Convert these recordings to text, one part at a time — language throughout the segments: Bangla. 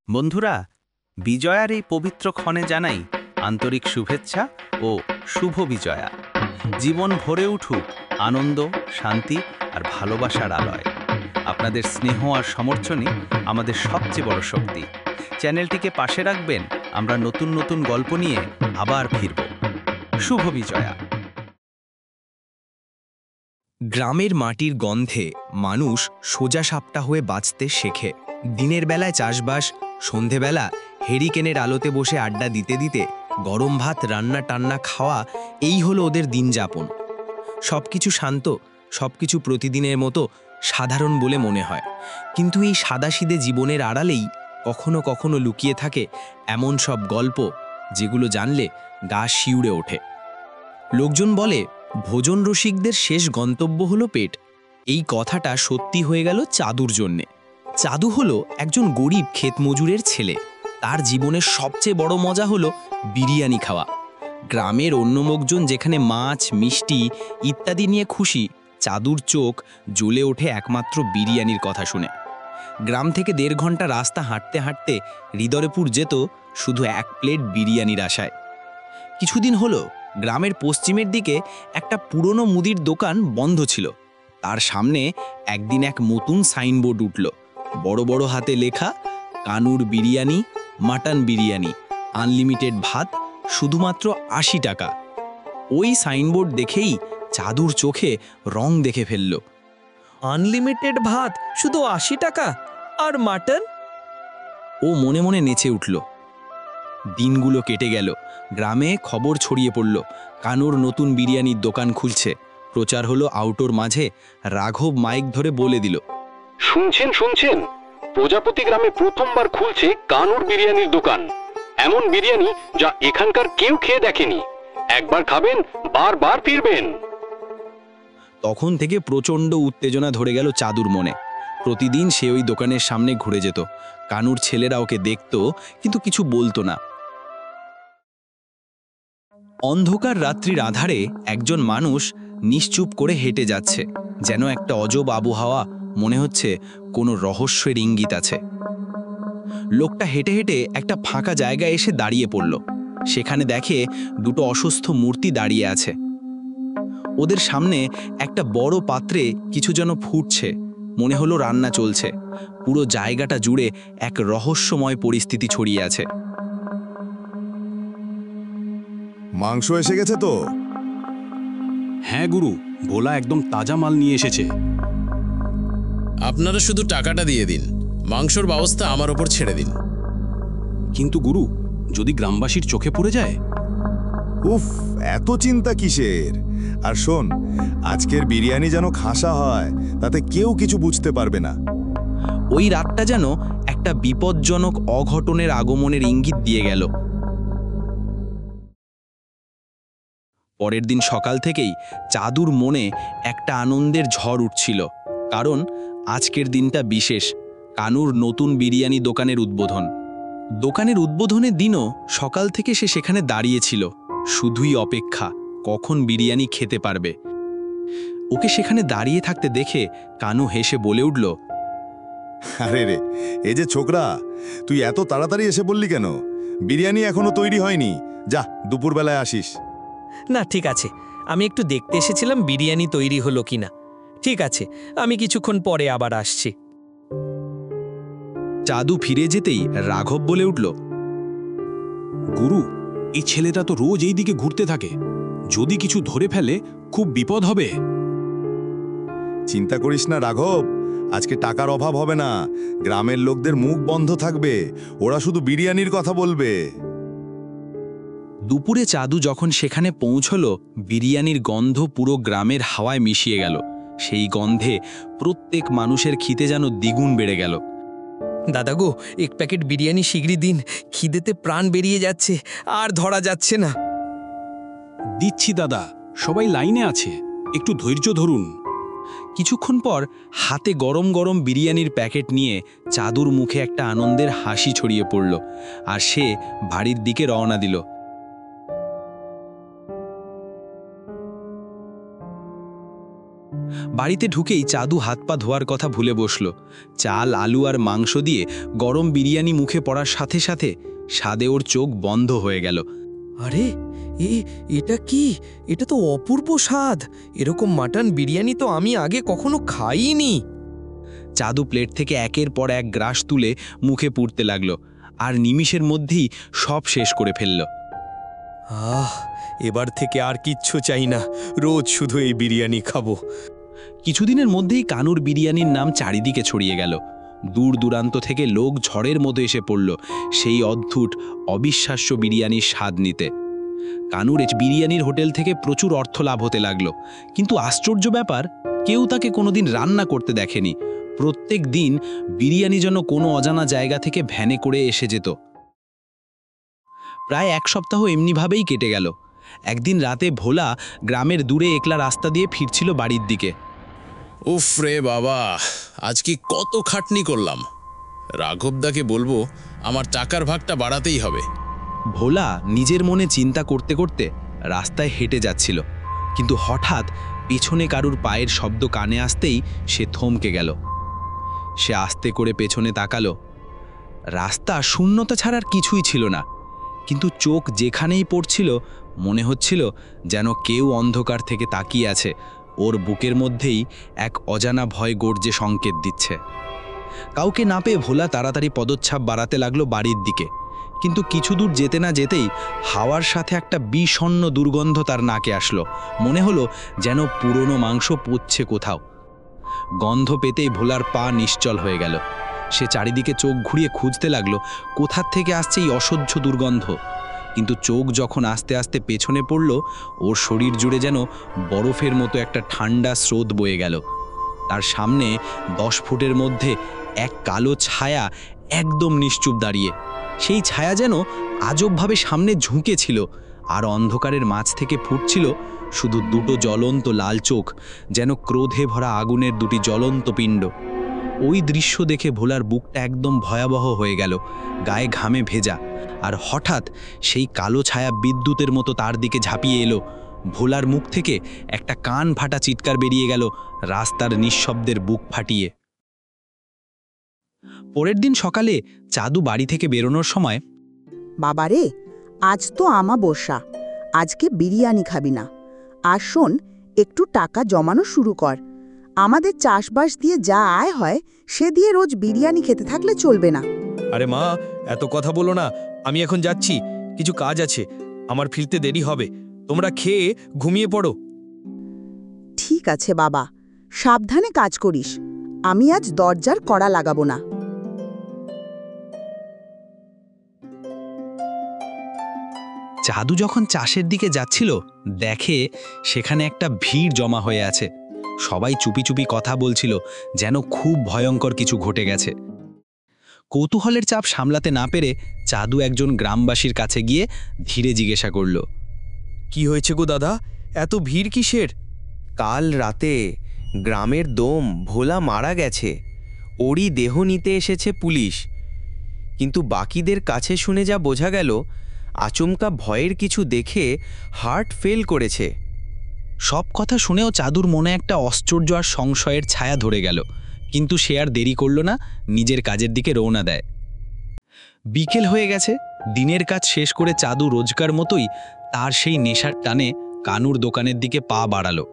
বন্ধুরা, বিজয়ার এই পবিত্র ক্ষণে জানাই আন্তরিক শুভেচ্ছা ও শুভ বিজয়া। জীবন ভরে উঠুক আনন্দ, শান্তি আর ভালোবাসার আলয়। আপনাদের স্নেহ আর সমর্থনই আমাদের সবচেয়ে বড় শক্তি। চ্যানেলটিকে পাশে রাখবেন, আমরা নতুন নতুন গল্প নিয়ে আবার ফিরব। শুভ বিজয়া। গ্রামের মাটির গন্ধে মানুষ সোজা সাপটা হয়ে বাঁচতে শেখে। দিনের বেলায় চাষবাস, সন্ধেবেলা হেরিকেনের আলোতে বসে আড্ডা দিতে দিতে গরম ভাত রান্না টান্না খাওয়া, এই হলো ওদের দিন যাপন। সবকিছু শান্ত, সবকিছু প্রতিদিনের মতো সাধারণ বলে মনে হয়, কিন্তু এই সাদাসিধে জীবনের আড়ালেই কখনো কখনো লুকিয়ে থাকে এমন সব গল্প যেগুলো জানলে গা শিউড়ে ওঠে। লোকজন বলে ভোজন রসিকদের শেষ গন্তব্য হলো পেট। এই কথাটা সত্যি হয়ে গেল চাদুর জন্যে। চাদু হলো একজন গরিব ক্ষেতমজুরের ছেলে। তার জীবনের সবচেয়ে বড় মজা হলো বিরিয়ানি খাওয়া। গ্রামের অন্য লোকজন যেখানে মাছ, মিষ্টি ইত্যাদি নিয়ে খুশি, চাদুর চোখ জ্বলে ওঠে একমাত্র বিরিয়ানির কথা শুনে। গ্রাম থেকে 1.5 ঘন্টা রাস্তা হাঁটতে হাঁটতে হৃদয়পুর যেত শুধু এক প্লেট বিরিয়ানির আশায়। কিছুদিন হলো গ্রামের পশ্চিমের দিকে একটা পুরনো মুদির দোকান বন্ধ ছিল। তার সামনে একদিন এক নতুন সাইনবোর্ড উঠল, বড় বড় হাতে লেখা, কানুর বিরিয়ানি, মাটন বিরিয়ানি, আনলিমিটেড ভাত, শুধুমাত্র 80 টাকা। ওই সাইনবোর্ড দেখেই চাদুর চোখে রং দেখে ফেলল। আনলিমিটেড ভাত শুধু 80 টাকা, আর মাটন? ও মনে মনে নেচে উঠল। দিনগুলো কেটে গেল, গ্রামে খবর ছড়িয়ে পড়ল কানুর নতুন বিরিয়ানির দোকান খুলছে। প্রচার হলো আউটোর মাঝে। রাঘব মাইক ধরে বলে দিল, শুনছেন শুনছেন, প্রজাপতি গ্রামে প্রথমবার খুলছে কানুর বিরিয়ানির দোকান। এমন বিরিয়ানি যা এখানকার কেউ খেয়ে দেখেনি। একবার খাবেন, বারবার ফিরবেন। তখন থেকে প্রচণ্ড উত্তেজনা ধরে গেল চাদুর মনে। প্রতিদিন সে ওই দোকানের সামনে ঘুরে যেত। কানুর ছেলেরা ওকে দেখত, কিন্তু কিছু বলতো না। অন্ধকার রাত্রির আধারে একজন মানুষ নিশ্চুপ করে হেঁটে যাচ্ছে, যেন একটা অজব আবহাওয়া, মনে হচ্ছে কোনো রহস্যের ইঙ্গিত আছে। লোকটা হেঁটে হেঁটে একটা ফাঁকা জায়গায় এসে দাঁড়িয়ে পড়ল। সেখানে দেখে দুটো অসুস্থ মূর্তি দাঁড়িয়ে আছে। ওদের সামনে একটা বড় পাত্রে কিছু যেন ফুটছে, মনে হলো রান্না চলছে। পুরো জায়গাটা জুড়ে এক রহস্যময় পরিস্থিতি ছড়িয়ে আছে। মাংস এসে গেছে তো? হ্যাঁ গুরু, ভোলা একদম তাজা মাল নিয়ে এসেছে। আপনারা শুধু টাকাটা দিয়ে দিন, মাংসর ব্যবস্থা আমার ওপর ছেড়ে দিন। কিন্তু গুরু, যদি গ্রামবাসীর চোখে পড়ে যায়? উফ, এত চিন্তা কিসের? আর শোন, আজকের বিরিয়ানি যেন খাসা হয়, তাতে কেউ কিছু বুঝতে পারবে না। ওই রাতটা যেন একটা বিপজ্জনক অঘটনের আগমনের ইঙ্গিত দিয়ে গেল। পরের দিন সকাল থেকেই চাদুর মনে একটা আনন্দের ঝড় উঠছিল, কারণ আজকের দিনটা বিশেষ। কানুর নতুন বিরিয়ানি দোকানের উদ্বোধন। দোকানের উদ্বোধনের দিনও সকাল থেকে সে সেখানে দাঁড়িয়েছিল, শুধুই অপেক্ষা কখন বিরিয়ানি খেতে পারবে। ওকে সেখানে দাঁড়িয়ে থাকতে দেখে কানু হেসে বলে উঠল, আরে রে, এই যে ছোকরা, তুই এত তাড়াতাড়ি এসে বললি কেন? বিরিয়ানি এখনো তৈরি হয়নি, যা দুপুরবেলায় আসিস। না, ঠিক আছে, আমি একটু দেখতে এসেছিলাম বিরিয়ানি তৈরি হলো কিনা। ঠিক আছে, আমি কিছুক্ষণ পরে আবার আসছি। চাদু ফিরে যেতেই রাঘব বলে উঠল, গুরু, এই ছেলেটা তো রোজ এই দিকে ঘুরতে থাকে। যদি কিছু ধরে ফেলে খুব বিপদ হবে। চিন্তা করিস না রাঘব, আজকে টাকার অভাব হবে না। গ্রামের লোকদের মুখ বন্ধ থাকবে, ওরা শুধু বিরিয়ানির কথা বলবে। দুপুরে চাদু যখন সেখানে পৌঁছল, বিরিয়ানির গন্ধ পুরো গ্রামের হাওয়ায় মিশিয়ে গেল। সেই গন্ধে প্রত্যেক মানুষের খিদে যেন দ্বিগুণ বেড়ে গেল। দাদা গো, এক প্যাকেট বিরিয়ানি শিগগিরই দিন, খিদেতে প্রাণ বেরিয়ে যাচ্ছে, আর ধরা যাচ্ছে না। দিচ্ছি দাদা, সবাই লাইনে আছে, একটু ধৈর্য ধরুন। কিছুক্ষণ পর হাতে গরম গরম বিরিয়ানির প্যাকেট নিয়ে চাদুর মুখে একটা আনন্দের হাসি ছড়িয়ে পড়ল, আর সে বাড়ির দিকে রওনা দিল। বাড়িতে ঢুকেই চাদু হাত পা ধোয়ার কথা ভুলে বসল। চাল, আলু আর মাংস দিয়ে গরম বিরিয়ানি মুখে পড়ার সাথে সাথে স্বাদে ওর চোখ বন্ধ হয়ে গেল। আরে এটা কি? এটা তো অপূর্ব স্বাদ। এরকম মাটন বিরিয়ানি তো আমি আগে কখনো খাইনি। চাদু প্লেট থেকে একের পর এক গ্রাস তুলে মুখে পুড়তে লাগলো, আর নিমিষের মধ্যেই সব শেষ করে ফেলল। এবার থেকে আর কিচ্ছু চাই না, রোজ শুধু এই বিরিয়ানি খাবো। কিছুদিনের মধ্যেই কানুর বিরিয়ানির নাম চারিদিকে ছড়িয়ে গেল। দূর দূরান্ত থেকে লোক ঝড়ের মতো এসে পড়ল সেই অদ্ভুত অবিশ্বাস্য বিরিয়ানির স্বাদ নিতে। কানুর বিরিয়ানির হোটেল থেকে প্রচুর অর্থ লাভ হতে লাগলো, কিন্তু আশ্চর্য ব্যাপার, কেউ তাকে কোনোদিন রান্না করতে দেখেনি। প্রত্যেক দিন বিরিয়ানি যেন কোনো অজানা জায়গা থেকে ভ্যানে করে এসে যেত। প্রায় এক সপ্তাহ এমনিভাবেই কেটে গেল। একদিন রাতে ভোলা গ্রামের দূরে একলা রাস্তা দিয়ে ফিরছিল বাড়ির দিকে। উফ রে বাবা, আজ কি কত খাটনি করলাম। রাঘবদাকে বলবো আমার টাকার ভাগটা বাড়াতেই হবে। ভোলা নিজের মনে চিন্তা করতে করতে রাস্তায় হেঁটে যাচ্ছিল, কিন্তু হঠাৎ পেছনে কারুর পায়ের শব্দ কানে আসতেই সে থমকে গেল। সে আস্তে করে পেছনে তাকালো। রাস্তা শূন্যতা ছাড়ার কিছুই ছিল না, কিন্তু চোখ যেখানেই পড়ছিল মনে হচ্ছিল যেন কেউ অন্ধকার থেকে তাকিয়ে আছে। ওর বুকের মধ্যেই এক অজানা ভয় গর্জে সংকেত দিচ্ছে। কাউকে না পেয়ে ভোলা তাড়াতাড়ি পদচ্ছাপ বাড়াতে লাগলো বাড়ির দিকে, কিন্তু কিছু দূর যেতে না যেতেই হাওয়ার সাথে একটা বিষণ্ণ দুর্গন্ধ তার নাকে আসলো। মনে হলো যেন পুরনো মাংস পচছে কোথাও। গন্ধ পেতেই ভোলার পা নিশ্চল হয়ে গেল। সে চারিদিকে চোখ ঘুরিয়ে খুঁজতে লাগলো কোথার থেকে আসছে এই অসহ্য দুর্গন্ধ। কিন্তু চোখ যখন আস্তে আস্তে পেছনে পড়ল, ওর শরীর জুড়ে যেন বরফের মতো একটা ঠান্ডা স্রোত বয়ে গেল। তার সামনে 10 ফুটের মধ্যে এক কালো ছায়া একদম নিশ্চুপ দাঁড়িয়ে। সেই ছায়া যেন আজবভাবে সামনে ঝুঁকেছিল, আর অন্ধকারের মাঝ থেকে ফুটছিল শুধু দুটো জ্বলন্ত লাল চোখ, যেন ক্রোধে ভরা আগুনের দুটি জ্বলন্ত পিণ্ড। ওই দৃশ্য দেখে ভোলার বুকটা একদম ভয়াবহ হয়ে গেল, গায়ে ঘামে ভেজা। আর হঠাৎ সেই কালো ছায়া বিদ্যুতের মতো তার দিকে ঝাঁপিয়ে এলো। ভোলার মুখ থেকে একটা কান ফাটা চিৎকার বেরিয়ে গেল, রাস্তার নিঃশব্দের বুক ফাটিয়ে। পরের দিন সকালে চাদু বাড়ি থেকে বেরোনোর সময়, বাবারে, আজ তো আমাবস্যা, আজকে বিরিয়ানি খাবি না। আর শোন, একটু টাকা জমানো শুরু কর। আমাদের চাষবাস দিয়ে যা আয় হয় সে দিয়ে রোজ বিরিয়ানি খেতে থাকলে চলবে না। আরে মা, এত কথা বলো না। আমি এখন যাচ্ছি, কিছু কাজ আছে, আমার ফিরতে দেরি হবে। তোমরা খেয়ে ঘুমিয়ে পড়ো। ঠিক আছে বাবা, সাবধানে কাজ করিস। আমি আজ দরজার কড়া লাগাবো না। চাদু যখন চাষের দিকে যাচ্ছিল, দেখে সেখানে একটা ভিড় জমা হয়ে আছে। সবাই চুপি চুপি কথা বলছিল, যেন খুব ভয়ঙ্কর কিছু ঘটে গেছে। কৌতূহলের চাপ সামলাতে না পেরে চাদু একজন গ্রামবাসীর কাছে গিয়ে ধীরে জিজ্ঞাসা করল, কি হয়েছে গো দাদা, এত ভিড় কিসের? কাল রাতে গ্রামের দম ভোলা মারা গেছে, ওরই দেহ নিতে এসেছে পুলিশ। কিন্তু বাকিদের কাছে শুনে যা বোঝা গেল, আচমকা ভয়ের কিছু দেখে হার্ট ফেল করেছে। সব কথা শুনেও চাদুর মনে একটা আশ্চর্য আর সংশয়ের ছায়া ধরে গেল, কিন্তু সে আর দেরি করল না, নিজের কাজের দিকে রওনা দেয়। বিকেল হয়ে গেছে। দিনের কাজ শেষ করে চাদু রোজকার মতোই তার সেই নেশার টানে কানুর দোকানের দিকে পা বাড়ালো।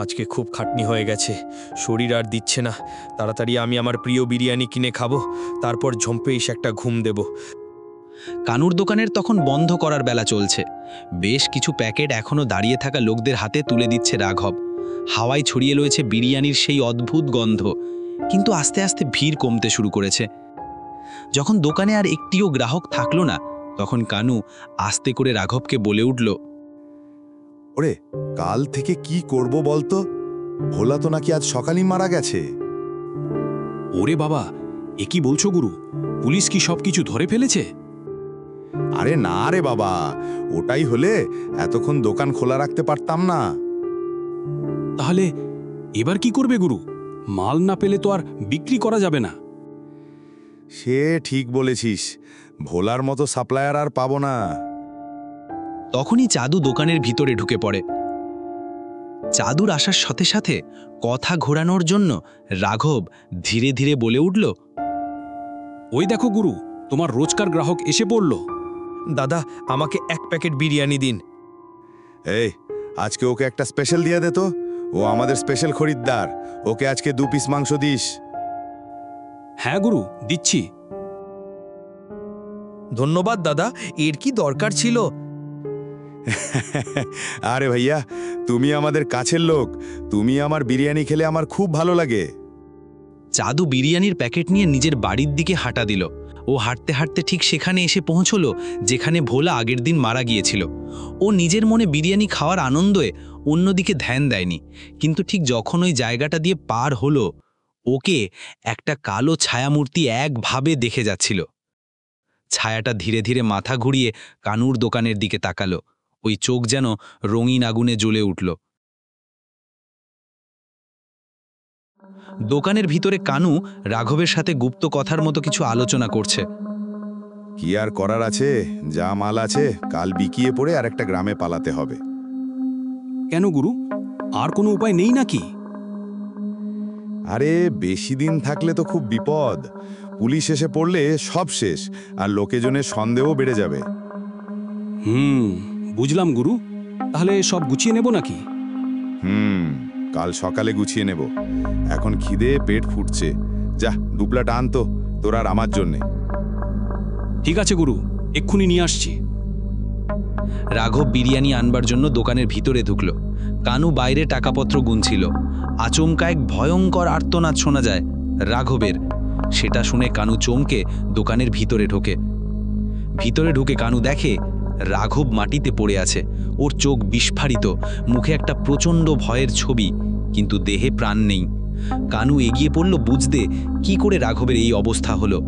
আজকে খুব খাটনি হয়ে গেছে, শরীর আর দিচ্ছে না। তাড়াতাড়ি আমি আমার প্রিয় বিরিয়ানি কিনে খাবো, তারপর ঝম্পে এসে একটা ঘুম দেব। কানুর দোকানের তখন বন্ধ করার বেলা চলছে। বেশ কিছু প্যাকেট এখনো দাঁড়িয়ে থাকা লোকদের হাতে তুলে দিচ্ছে রাঘব। হাওয়ায় ছড়িয়ে রয়েছে বিরিয়ানির সেই অদ্ভুত গন্ধ, কিন্তু আস্তে আস্তে ভিড় কমতে শুরু করেছে। যখন দোকানে আর একটিও গ্রাহক থাকলো না, তখন কানু আস্তে করে রাঘবকে বলে উঠল, ওরে, কাল থেকে কি করব বলতো? ভোলা তো নাকি আজ সকালই মারা গেছে। ওরে বাবা, এ কি বলছো গুরু? পুলিশ কি সবকিছু ধরে ফেলেছে? আরে না রে বাবা, ওটাই হলে এতক্ষণ দোকান খোলা রাখতে পারতাম না। তাহলে এবার কি করবে গুরু? মাল না পেলে তো আর বিক্রি করা যাবে না। সে ঠিক বলেছিস, ভোলার মতো সাপ্লায়ার আর পাবো না। তখনই চাদু দোকানের ভিতরে ঢুকে পড়ে। চাদুর আসার সাথে সাথে কথা ঘোরানোর জন্য রাঘব ধীরে ধীরে বলে উঠল, ওই দেখো গুরু, তোমার রোজকার গ্রাহক এসে পড়ল। দাদা, আমাকে 1 প্যাকেট বিরিয়ানি দিন। এই, আজকে ওকে একটা স্পেশাল দিয়ে দে তো। ও আমাদের স্পেশাল খরিদ্দার, ওকে আজকে 2 পিস মাংস দিস। হ্যাঁ গুরু, দিচ্ছি। ধন্যবাদ দাদা, এর কি দরকার ছিল? আরে ভাইয়া, তুমি আমাদের কাছের লোক, তুমি আমার বিরিয়ানি খেলে আমার খুব ভালো লাগে। চাদু বিরিয়ানির প্যাকেট নিয়ে নিজের বাড়ির দিকে হাঁটা দিল। ও হাঁটতে হাঁটতে ঠিক সেখানে এসে পৌঁছল যেখানে ভোলা আগের দিন মারা গিয়েছিল। ও নিজের মনে বিরিয়ানি খাওয়ার আনন্দে অন্যদিকে ধ্যান দেয়নি, কিন্তু ঠিক যখন ওই জায়গাটা দিয়ে পার হলো, ওকে একটা কালো ছায়ামূর্তি একভাবে দেখে যাচ্ছিল। ছায়াটা ধীরে ধীরে মাথা ঘুরিয়ে কানুর দোকানের দিকে তাকালো। ওই চোখ যেন রঙিন আগুনে জ্বলে উঠল। দোকানের ভিতরে কানু রাঘবের সাথে গুপ্ত কথার মতো কিছু আলোচনা করছে। কি আর করার আছে, যা মাল আছে কাল বিকিয়ে পড়ে আর একটা গ্রামে পালাতে হবে। কেন গুরু, আর কোনো উপায় নেই নাকি? আরে বেশি দিন থাকলে তো খুব বিপদ। পুলিশ এসে পড়লে সব শেষ, আর লোকেজনের সন্দেহ বেড়ে যাবে। বুঝলাম গুরু, তাহলে সব গুছিয়ে নেব নাকি? কাল সকালে গুছিয়ে নেব। এখন খিদে পেট ফুটছে। যা, 2 প্লেট আন তো, তোর আর আমার জন্যে। ঠিক আছে গুরু, এক্ষুনি নিয়ে আসছি। রাঘব বিরিয়ানি আনবার জন্য দোকানের ভিতরে ঢুকল। কানু বাইরে টাকাপত্র গুনছিল। আচমকা এক ভয়ঙ্কর আর্তনাদ শোনা যায় রাঘবের। সেটা শুনে কানু চমকে দোকানের ভিতরে ঢুকে কানু দেখে রাঘব মাটিতে পড়ে আছে। ওর চোখ বিস্ফারিত, মুখে একটা প্রচণ্ড ভয়ের ছবি, কিন্তু দেহে প্রাণ নেই। কানু এগিয়ে পড়ল বুঝতে কি করে রাঘবের এই অবস্থা হলো।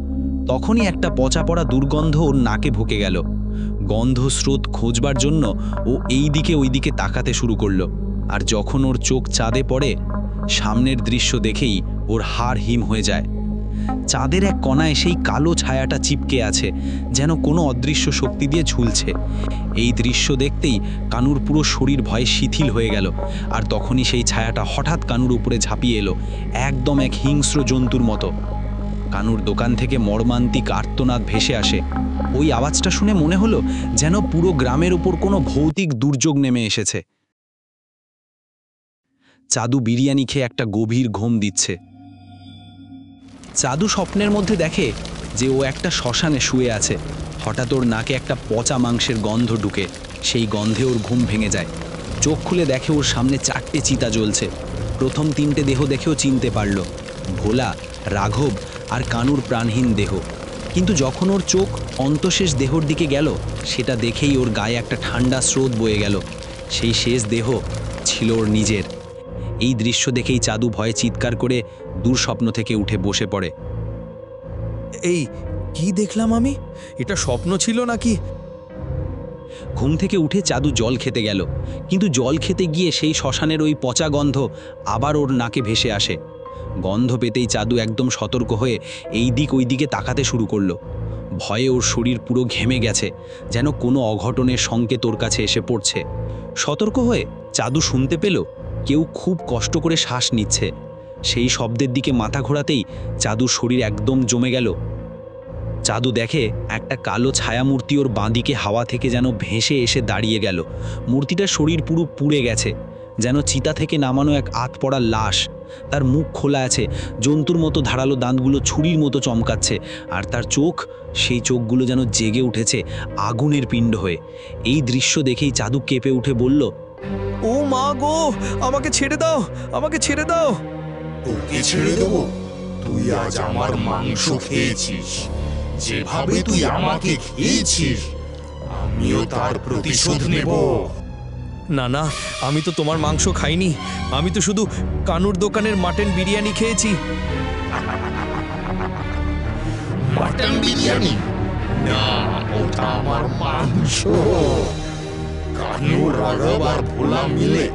তখনই একটা পচা পড়া দুর্গন্ধ ওর নাকে ঢুকে গেল। গন্ধ স্রোত খোঁজবার জন্য ও এই দিকে ওই দিকে তাকাতে শুরু করলো। আর যখন ওর চোখ চাঁদে পড়ে, সামনের দৃশ্য দেখেই ওর হাড় হিম হয়ে যায়। চাঁদের এক কণায় সেই কালো ছায়াটা চিপকে আছে, যেন কোনো অদৃশ্য শক্তি দিয়ে ঝুলছে। এই দৃশ্য দেখতেই কানুর পুরো শরীর ভয়ে শিথিল হয়ে গেল। আর তখনই সেই ছায়াটা হঠাৎ কানুর উপরে ঝাঁপিয়ে এলো, একদম এক হিংস্র জন্তুর মতো। কানুর দোকান থেকে মর্মান্তিক আর্তনাদ ভেসে আসে। ওই আওয়াজটা শুনে মনে হলো যেন পুরো গ্রামের উপর কোনো ভৌতিক দুর্যোগ নেমে এসেছে। চাদু বিরিয়ানি খেয়ে একটা গভীর ঘুম দিচ্ছে। চাদু স্বপ্নের মধ্যে দেখে যে ও একটা শ্মশানে শুয়ে আছে। হঠাৎ ওর নাকে একটা পচা মাংসের গন্ধ ঢুকে। সেই গন্ধে ওর ঘুম ভেঙে যায়। চোখ খুলে দেখে ওর সামনে 4টে চিতা জ্বলছে। প্রথম 3টে দেহ দেখেও চিনতে পারল, ভোলা, রাঘব আর কানুর প্রাণহীন দেহ। কিন্তু যখন ওর চোখ অন্তশেষ দেহর দিকে গেল, সেটা দেখেই ওর গায়ে একটা ঠান্ডা স্রোত বয়ে গেল। সেই শেষ দেহ ছিল ওর নিজের। এই দৃশ্য দেখেই চাদু ভয়ে চিৎকার করে দুঃস্বপ্ন থেকে উঠে বসে পড়ে। এই কি দেখলাম আমি? এটা স্বপ্ন ছিল নাকি? ঘুম থেকে উঠে চাদু জল খেতে গেল, কিন্তু জল খেতে গিয়ে সেই শ্মশানের ওই পচা গন্ধ আবার ওর নাকে ভেসে আসে। গন্ধ পেতেই চাদু একদম সতর্ক হয়ে এই দিক ওই দিকে তাকাতে শুরু করলো। ভয়ে ওর শরীর পুরো ঘেমে গেছে, যেন কোনো অঘটনের সংকেত ওর কাছে এসে পড়ছে। সতর্ক হয়ে চাদু শুনতে পেল কেউ খুব কষ্ট করে শ্বাস নিচ্ছে। সেই শব্দের দিকে মাথা ঘোরাতেই চাদুর শরীর একদম জমে গেল। চাদু দেখে একটা কালো ছায়ামূর্তি ওর বাঁদিকে হাওয়া থেকে যেন ভেসে এসে দাঁড়িয়ে গেল। মূর্তিটার শরীর পুরো পুড়ে গেছে, যেন চিতা থেকে নামানো এক আধপড়া লাশ। তার মুখ খোলা আছে, জন্তুর মতো ধারালো দাঁতগুলো ছুরির মতো চমকাচ্ছে, আর তার চোখ, সেই চোখগুলো যেন জেগে উঠেছে আগুনের পিণ্ড হয়ে। এই দৃশ্য দেখেই চাদু কেঁপে উঠে বলল, ও মা গো, আমাকে ছেড়ে দাও, আমাকে ছেড়ে দাও। তোকে ছেড়ে দেব? তুই আজ আমার মাংস খেয়েছিস, যেভাবে তুই আমাকে খেয়েছিস আমিও তার প্রতিশোধ নেব। না না, আমি তো তোমার মাংস খাইনি, আমি তো শুধু কানুর দোকানের মাটন বিরিয়ানি খেয়েছি। মাটন বিরিয়ানি না, ওটা আমার মাংস। কানু, রাঘব আর ভোলা মিলে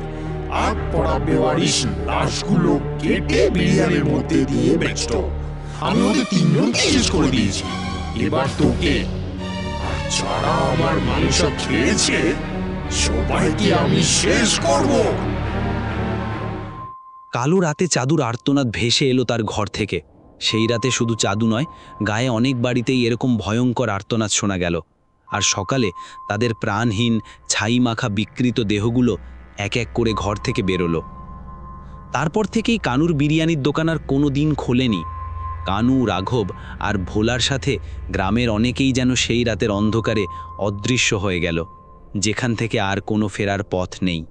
আগ পড়া বেওয়ারিশ লাশগুলো কেটে বিরিয়ানির মধ্যে দিয়ে বেচত। আমি ওদের 3 জনকে শেষ করে দিয়েছি, এবার তোকে। আর যারা আমার মাংস খেয়েছে সবাইকে আমি শেষ করব। কালো রাতে চাদুর আর্তনাদ ভেসে এলো তার ঘর থেকে। সেই রাতে শুধু চাদু নয়, গায়ে অনেক বাড়িতেই এরকম ভয়ঙ্কর আর্তনাদ শোনা গেল। আর সকালে তাদের প্রাণহীন ছাই মাখা বিকৃত দেহগুলো এক এক করে ঘর থেকে বেরোলো। তারপর থেকেই কানুর বিরিয়ানির দোকান আর কোনো দিন খোলেনি। কানু, রাঘব আর ভোলার সাথে গ্রামের অনেকেই যেন সেই রাতের অন্ধকারে অদৃশ্য হয়ে গেল, যেখান থেকে আর কোনো ফেরার পথ নেই।